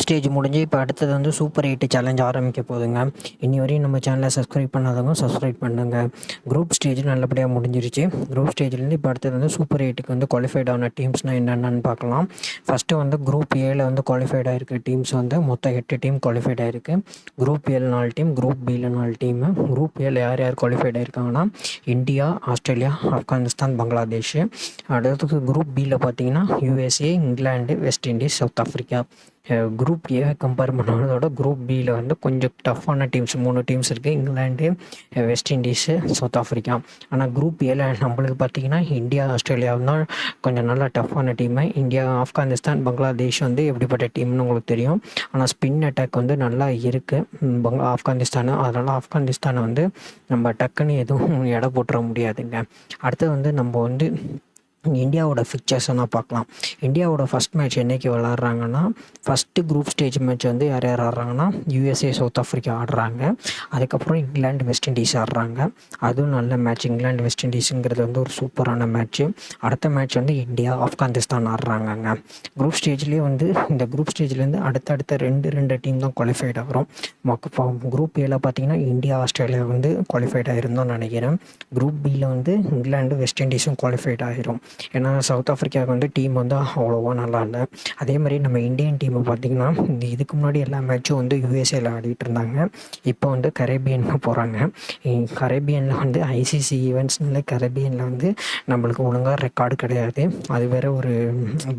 Stage முடிஞ்சு இப்போ அடுத்தது வந்து சூப்பர் 8 சேலஞ்ச் ஆரம்பிக்க போகுதுங்க. இன்னி வரையும் நம்ம சேனலை சப்ஸ்கிரைப் பண்ணாதவங்க சப்ஸ்கிரைப் பண்ணுங்க. குரூப் ஸ்டேஜ் நல்லபடியாக முடிஞ்சிருச்சு. குரூப் ஸ்டேஜ்லேருந்து இப்போ அடுத்தது வந்து சூப்பர் 8க்கு வந்து குவாலிஃபைட் ஆன டீம்ஸ்னால் என்னென்னு பார்க்கலாம். ஃபஸ்ட்டு வந்து குரூப் ஏல வந்து குவாலிஃபைட் ஆகிருக்க டீம்ஸ் வந்து மொத்தம் 8 டீம் குவாலிஃபைட் ஆகிருக்கு. குரூப் ஏல 4 டீம், குரூப் பியில் 4 டீமு. குரூப் ஏல யார் யார் குவாலிஃபைட் ஆகிருக்காங்கன்னா இந்தியா, ஆஸ்திரேலியா, ஆப்கானிஸ்தான், பங்களாதேஷ். அடுத்தது குரூப் பியில் பார்த்தீங்கன்னா USA, England, West Indies, South Africa. Group ஏவை கம்பேர் பண்ணுறதோட குரூப் பியில் வந்து கொஞ்சம் டஃப்பான டீம்ஸ் 3 டீம்ஸ் இருக்குது. England, West Indies, South Africa. ஆனால் குரூப் ஏல நம்மளுக்கு பார்த்திங்கன்னா இந்தியா, ஆஸ்திரேலியா தான் கொஞ்சம் நல்லா டஃப்பான டீமு. இந்தியா, ஆப்கானிஸ்தான், பங்களாதேஷ் வந்து எப்படிப்பட்ட டீம்னு உங்களுக்கு தெரியும். ஆனால் ஸ்பின் அட்டாக் வந்து நல்லா இருக்குது ஆப்கானிஸ்தானு. அதனால் ஆப்கானிஸ்தானை வந்து நம்ம டக்குன்னு எதுவும் எடை போட்டுற முடியாதுங்க. அடுத்தது வந்து நம்ம வந்து இந்தியாவோட ஃபிக்சர்ஸை நான் பார்க்கலாம். இந்தியாவோட ஃபஸ்ட் மேட்ச் என்றைக்கு விளாட்றாங்கன்னா, ஃபஸ்ட்டு குரூப் ஸ்டேஜ் மேட்ச் வந்து யார் யார் ஆடுறாங்கன்னா யூஎஸ்ஏ, சவுத் ஆஃப்ரிக்கா ஆடுறாங்க. அதுக்கப்புறம் இங்கிலாந்து, வெஸ்ட் இண்டீஸ் ஆடுறாங்க. அதுவும் நல்ல மேட்ச். இங்கிலாந்து, வெஸ்ட் இண்டீஸுங்கிறது வந்து ஒரு சூப்பரான மேட்ச்சு. அடுத்த மேட்ச் வந்து இந்தியா, ஆப்கானிஸ்தான் ஆடுறாங்கங்க. குரூப் ஸ்டேஜ்லேயே வந்து இந்த குரூப் ஸ்டேஜ்லேருந்து அடுத்தடுத்த ரெண்டு டீம் தான் குவாலிஃபைட் ஆகிறோம். குரூப் ஏல பார்த்தீங்கன்னா இந்தியா, ஆஸ்திரேலியா வந்து குவாலிஃபைட் ஆகிருந்தோம்னு நினைக்கிறேன். குரூப் பியில் வந்து இங்கிலாந்து, வெஸ்ட் இண்டீஸும் குவாலிஃபைட் ஆகிரும். ஏன்னா சவுத் ஆஃப்ரிக்காவுக்கு வந்து டீம் வந்து அவ்வளோவா நல்லா இல்லை. அதே மாதிரி நம்ம இந்தியன் டீமை பார்த்திங்கன்னா இதுக்கு முன்னாடி எல்லா மேட்சும் வந்து யூஎஸ்ஏல ஆடிட்டு இருந்தாங்க. இப்போ வந்து கரேபியனுக்கு போகிறாங்க. கரேபியனில் வந்து ஐசிசி ஈவெண்ட்ஸ்னால கரேபியனில் வந்து நம்மளுக்கு ஒழுங்காக ரெக்கார்டு கிடையாது. அது வேறு ஒரு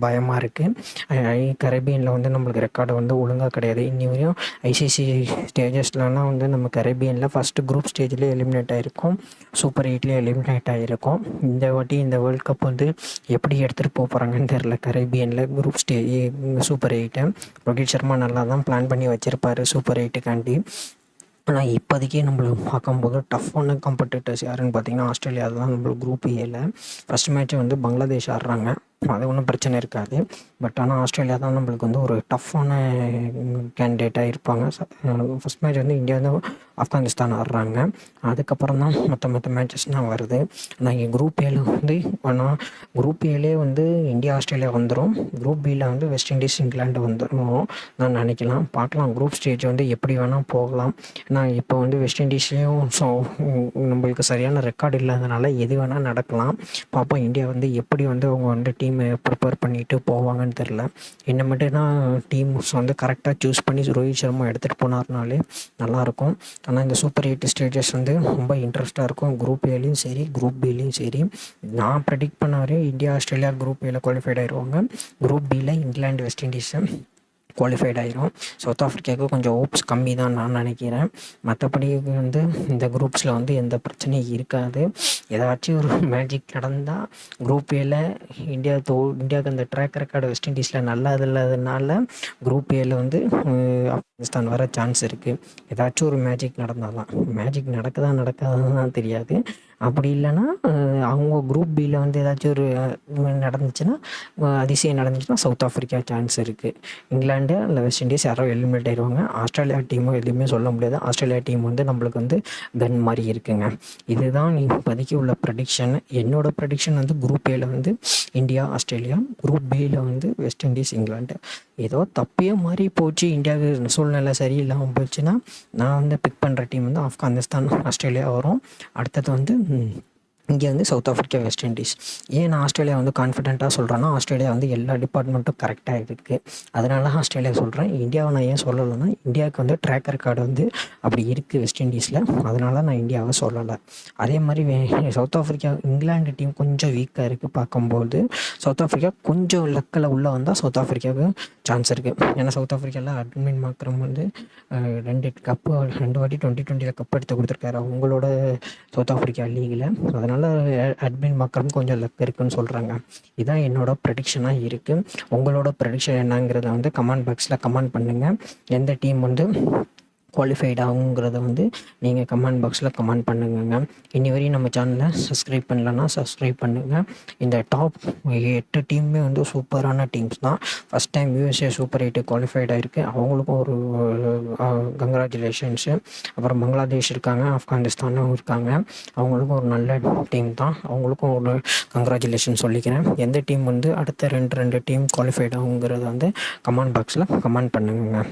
பயமாக இருக்குது. கரேபியனில் வந்து நம்மளுக்கு ரெக்கார்டு வந்து ஒழுங்காக கிடையாது. இன்னி வரையும் ஐசிசி ஸ்டேஜஸ்லலாம் வந்து நம்ம கரேபியனில் ஃபஸ்ட்டு குரூப் ஸ்டேஜ்லேயே எலிமினேட் ஆகிருக்கோம், சூப்பர் 8லேயே எலிமினேட் ஆகிருக்கோம். இந்த வாட்டி இந்த வேர்ல்ட் கப் வந்து எப்படி எடுத்துகிட்டு போகிறாங்கன்னு தெரில. கரேபியனில் குரூப் சூப்பர் 8 ரோஹித் சர்மா நல்லா தான் பிளான் பண்ணி வச்சுருப்பார் சூப்பர் 8க்காண்டி. ஆனால் இப்போதைக்கே நம்மளுக்கு பார்க்கும்போது டஃப்பான காம்படிட்டர்ஸ் யாருன்னு பார்த்தீங்கன்னா ஆஸ்திரேலியா தான். நம்மளுக்கு குரூப் ஏல ஃபஸ்ட் மேட்ச்சு வந்து பங்களாதேஷ் ஆடுறாங்க. அது ஒன்றும் பிரச்சனை இருக்காது. பட் ஆனால் ஆஸ்திரேலியா தான் நம்மளுக்கு வந்து ஒரு டஃப்பான கேண்டிடேட்டாக இருப்பாங்க. ஃபஸ்ட் மேட்ச் வந்து இந்தியா வந்து ஆப்கானிஸ்தான் ஆடுறாங்க. அதுக்கப்புறம் தான் மற்ற மேட்சஸ்லாம் வருது. ஆனால் இங்கே குரூப் ஏல வந்து ஆனால் குரூப் ஏலே வந்து இந்தியா, ஆஸ்திரேலியா வந்துடும். குரூப் பியில் வந்து வெஸ்ட் இண்டீஸ், இங்கிலாந்து வந்துடும் நான் நினைக்கலாம். பார்க்கலாம் குரூப் ஸ்டேஜ் வந்து எப்படி வேணால் போகலாம். ஏன்னா இப்போ வந்து வெஸ்ட் இண்டீஸ்லேயும் நம்மளுக்கு சரியான ரெக்கார்டு இல்லாதனால எது வேணால் நடக்கலாம். பார்ப்போம் இந்தியா வந்து எப்படி வந்து அவங்க வந்து டீமை ப்ரிப்பேர் பண்ணிட்டு போவாங்கன்னு தெரில. என்ன மட்டும் தான் டீம்ஸ் வந்து கரெக்டாக சூஸ் பண்ணி ரோஹித் சர்மா எடுத்துகிட்டு போனார்னாலே நல்லாயிருக்கும். ஆனால் இந்த சூப்பர் 8 ஸ்டேஜஸ் வந்து ரொம்ப இன்ட்ரெஸ்ட்டாக இருக்கும். குரூப் ஏலையும் சரி, குரூப் பிலையும் சரி. நான் ப்ரெடிக்ட் பண்ண வரையும் இந்தியா, ஆஸ்திரேலியா குரூப் ஏல குவாலிஃபைட் ஆகிடுவாங்க. குரூப் பியில் இங்கிலாந்து, வெஸ்ட் இண்டீஸு குவாலிஃபைட் ஆகிரும். சவுத் ஆஃப்ரிக்காவுக்கு கொஞ்சம் ஹோப்ஸ் கம்மி தான் நான் நினைக்கிறேன். மற்றபடி வந்து இந்த குரூப்ஸில் வந்து எந்த பிரச்சனையும் இருக்காது. ஏதாச்சும் ஒரு மேஜிக் நடந்தால் குரூப் ஏல இந்தியாவுக்கு அந்த ட்ராக் ரெக்கார்டு வெஸ்ட் இண்டீஸில் நல்லா இல்லாததுனால குரூப் ஏல வந்து ஆப்கானிஸ்தான் வர சான்ஸ் இருக்குது. ஏதாச்சும் ஒரு மேஜிக் நடந்தால் தான். மேஜிக் நடக்காதான் தெரியாது. அப்படி இல்லைன்னா அவங்க குரூப் பியில் வந்து ஏதாச்சும் ஒரு நடந்துச்சுன்னா, அதிசயம் நடந்துச்சுன்னா சவுத் ஆஃப்ரிக்கா சான்ஸ் இருக்குது. இங்கிலாந்து இல்லை வெஸ்ட் இண்டீஸ் யாரோ எலிமினேட் ஆகிடுவாங்க. ஆஸ்திரேலியா டீமும் எதுவுமே சொல்ல முடியாது. ஆஸ்திரேலியா டீம் வந்து நம்மளுக்கு வந்து கன் மாதிரி இருக்குங்க. இதுதான் இப்போதைக்கு உள்ள ப்ரெடிக்ஷன். என்னோடய ப்ரெடிக்ஷன் வந்து குரூப் ஏல வந்து இந்தியா, ஆஸ்திரேலியா, குரூப் பியில் வந்து வெஸ்ட் இண்டீஸ், இங்கிலாந்து. ஏதோ தப்பே மாதிரி போச்சு, இந்தியாவுக்கு சூழ்நிலை சரியில்லாமல் போச்சுன்னா நான் வந்து பிக் பண்ணுற டீம் வந்து ஆப்கானிஸ்தான், ஆஸ்திரேலியா வரும். அடுத்தது வந்து இங்கே வந்து சவுத் ஆஃப்ரிக்கா, வெஸ்ட் இண்டீஸ். ஏன் நான் ஆஸ்திரேலியா வந்து கான்ஃபிடென்ட்டாக சொல்கிறேன்னா, ஆஸ்திரேலியா வந்து எல்லா டிபார்ட்மெண்ட்டும் கரெக்டாக இருக்குது. அதனால ஆஸ்திரேலியா சொல்கிறேன். இந்தியாவை நான் ஏன் சொல்லலைன்னா இந்தியாவுக்கு வந்து ட்ராக் ரெக்கார்டு வந்து அப்படி இருக்குது வெஸ்ட் இண்டீஸில். அதனால நான் இந்தியாவை சொல்லலை. அதே மாதிரி சவுத் ஆஃப்ரிக்கா, இங்கிலாந்து டீம் கொஞ்சம் வீக்காக இருக்குது பார்க்கும்போது. சவுத் ஆஃப்ரிக்கா கொஞ்சம் லக்கில் உள்ளே வந்தால் சவுத் ஆஃப்ரிக்காவுக்கு சான்ஸ் இருக்குது. ஏன்னா சவுத் ஆஃப்ரிக்காவில் அட்மின் மாக்ரம் வந்து 2 வாட்டி 2020 கப் எடுத்து கொடுத்துருக்காரு அவங்களோட சவுத் ஆஃப்ரிக்கா லீகில். அதனால் அட்மின் மக்களும் கொஞ்சம் லக் இருக்குன்னு சொல்கிறாங்க. இதுதான் என்னோடய ப்ரெடிக்ஷனாக இருக்குது. உங்களோட ப்ரெடிக்ஷன் என்னங்கிறத வந்து கமெண்ட் பாக்ஸில் கமெண்ட் பண்ணுங்கள். எந்த டீம் வந்து குவாலிஃபைட் ஆகுங்கிறத வந்து நீங்கள் கமெண்ட் பாக்ஸில் கமெண்ட் பண்ணுங்கங்க. இன்னி வரையும் நம்ம சேனலை சப்ஸ்கிரைப் பண்ணலன்னா சப்ஸ்கிரைப் பண்ணுங்கள். இந்த டாப் 8 டீமுமே வந்து சூப்பரான டீம்ஸ் தான். First time USA super 8 qualified ஆகிருக்கு. அவங்களுக்கும் ஒரு கங்க்ராச்சுலேஷன்ஸு. அப்புறம் பங்களாதேஷ் இருக்காங்க, ஆப்கானிஸ்தானும் இருக்காங்க. அவங்களுக்கும் ஒரு நல்ல டீம் தான். அவங்களுக்கும் ஒரு கங்க்ராச்சுலேஷன் சொல்லிக்கிறேன். எந்த டீம் வந்து அடுத்த ரெண்டு டீம் குவாலிஃபைட் ஆகுங்கிறத வந்து கமெண்ட் பாக்ஸில் கமெண்ட் பண்ணுங்க.